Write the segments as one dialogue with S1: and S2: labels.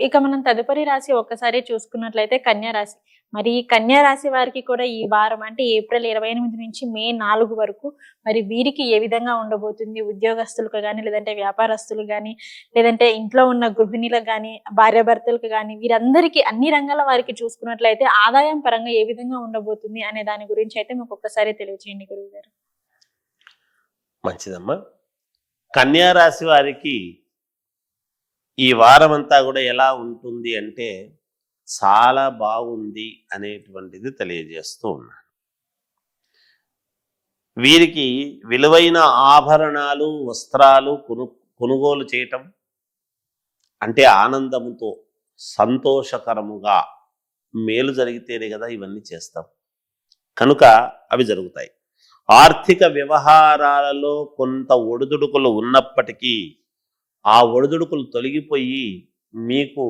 S1: ఇక మనం తదుపరి రాశి ఒక్కసారి చూసుకున్నట్లయితే కన్యా రాశి. మరి ఈ కన్యా రాశి వారికి కూడా ఈ వారం అంటే ఏప్రిల్ 28 నుంచి మే 4 వరకు మరి వీరికి ఏ విధంగా ఉండబోతుంది? ఉద్యోగస్తులకు గాని, లేదంటే వ్యాపారస్తులు గాని, లేదంటే ఇంట్లో ఉన్న గృహిణులకు గాని, భార్యాభర్తలకు గాని వీరందరికీ అన్ని రంగాల వారికి చూసుకున్నట్లయితే ఆదాయం పరంగా ఏ విధంగా ఉండబోతుంది అనే దాని గురించి అయితే మాకు ఒక్కసారి తెలియజేయండి గురువుగారు.
S2: మంచిదమ్మా. కన్యా రాశి వారికి ఈ వారమంతా కూడా ఎలా ఉంటుంది అంటే చాలా బాగుంది అనేటువంటిది తెలియజేస్తూ ఉన్నాను. వీరికి విలువైన ఆభరణాలు, వస్త్రాలు కొనుగోలు చేయటం అంటే ఆనందంతో, సంతోషకరముగా మేలు జరిగితేనే కదా ఇవన్నీ చేస్తాం. కనుక అవి జరుగుతాయి. ఆర్థిక వ్యవహారాలలో కొంత ఒడిదుడుకులు ఉన్నప్పటికీ ఆ ఒడిదుడుకులు తొలగిపోయి మీకు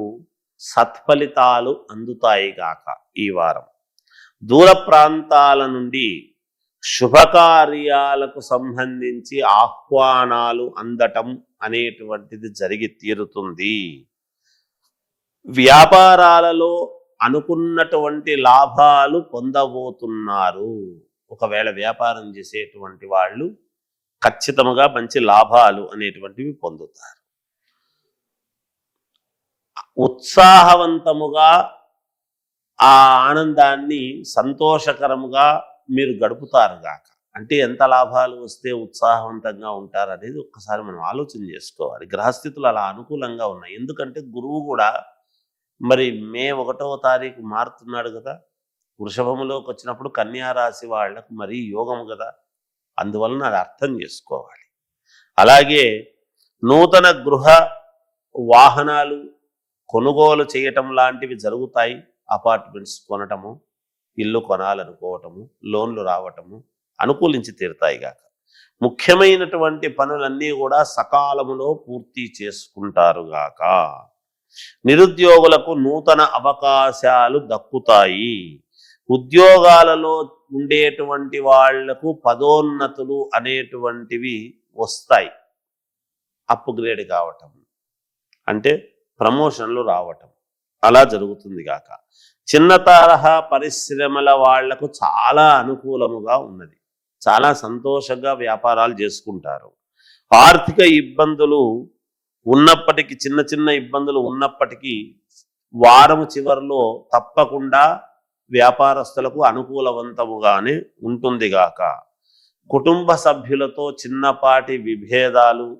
S2: సత్ఫలితాలు అందుతాయి గాక. ఈ వారం దూర ప్రాంతాల నుండి శుభకార్యాలకు సంబంధించి ఆహ్వానాలు అందటం అనేటువంటిది జరిగి తీరుతుంది. వ్యాపారాలలో అనుకున్నటువంటి లాభాలు పొందబోతున్నారు. ఒకవేళ వ్యాపారం చేసేటువంటి వాళ్ళు ఖచ్చితంగా మంచి లాభాలు అనేటువంటివి పొందుతారు. ఉత్సాహవంతముగా ఆ ఆనందాన్ని సంతోషకరముగా మీరు గడుపుతారు గాక. అంటే ఎంత లాభాలు వస్తే ఉత్సాహవంతంగా ఉంటారు అనేది ఒక్కసారి మనం ఆలోచన చేసుకోవాలి. గ్రహస్థితులు అలా అనుకూలంగా ఉన్నాయి. ఎందుకంటే గురువు కూడా మరి మే 1వ తారీఖు మారుతున్నాడు కదా. వృషభములోకి వచ్చినప్పుడు కన్యా రాశి వాళ్లకు మరీ యోగము కదా. అందువలన అది అర్థం చేసుకోవాలి. అలాగే నూతన గృహ వాహనాలు కొనుగోలు చేయటం లాంటివి జరుగుతాయి. అపార్ట్మెంట్స్ కొనటము, ఇల్లు కొనాలనుకోవటము, లోన్లు రావటము అనుకూలించి తీరుతాయి గాక. ముఖ్యమైనటువంటి పనులన్నీ కూడా సకాలములో పూర్తి చేసుకుంటారు గాక. నిరుద్యోగులకు నూతన అవకాశాలు దక్కుతాయి. ఉద్యోగాలలో ఉండేటువంటి వాళ్లకు పదోన్నతులు అనేటువంటివి వస్తాయి. అప్గ్రేడ్ కావటం అంటే ప్రమోషన్లు రావటం అలా జరుగుతుంది గాక. చిన్న తరహా పరిశ్రమల వాళ్లకు చాలా అనుకూలముగా ఉన్నది. చాలా సంతోషంగా వ్యాపారాలు చేసుకుంటారు. ఆర్థిక ఇబ్బందులు ఉన్నప్పటికీ, చిన్న చిన్న ఇబ్బందులు ఉన్నప్పటికీ వారము చివరిలో తప్పకుండా వ్యాపారస్తులకు అనుకూలవంతముగానే ఉంటుంది గాక. కుటుంబ సభ్యులతో చిన్నపాటి విభేదాలు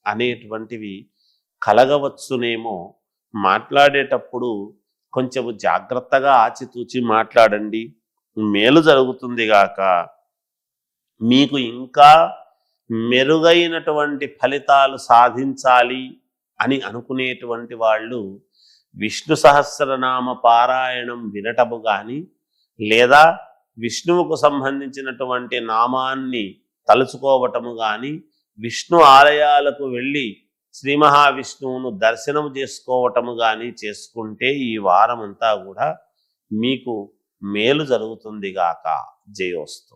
S2: అనేటువంటివి కలగవచ్చునేమో. మాట్లాడేటప్పుడు కొంచెం జాగ్రత్తగా ఆచితూచి మాట్లాడండి, మేలు జరుగుతుంది గాక. మీకు ఇంకా మెరుగైనటువంటి ఫలితాలు సాధించాలి అని అనుకునేటువంటి వాళ్ళు విష్ణు సహస్రనామ పారాయణం వినటము కానీ, లేదా విష్ణువుకు సంబంధించినటువంటి నామాన్ని తలుచుకోవటము కానీ, విష్ణు ఆలయాలకు వెళ్ళి శ్రీ మహావిష్ణువును దర్శనం చేసుకోవటము కానీ చేసుకుంటే ఈ వారమంతా కూడా మీకు మేలు జరుగుతుంది గాక. జయోస్తు.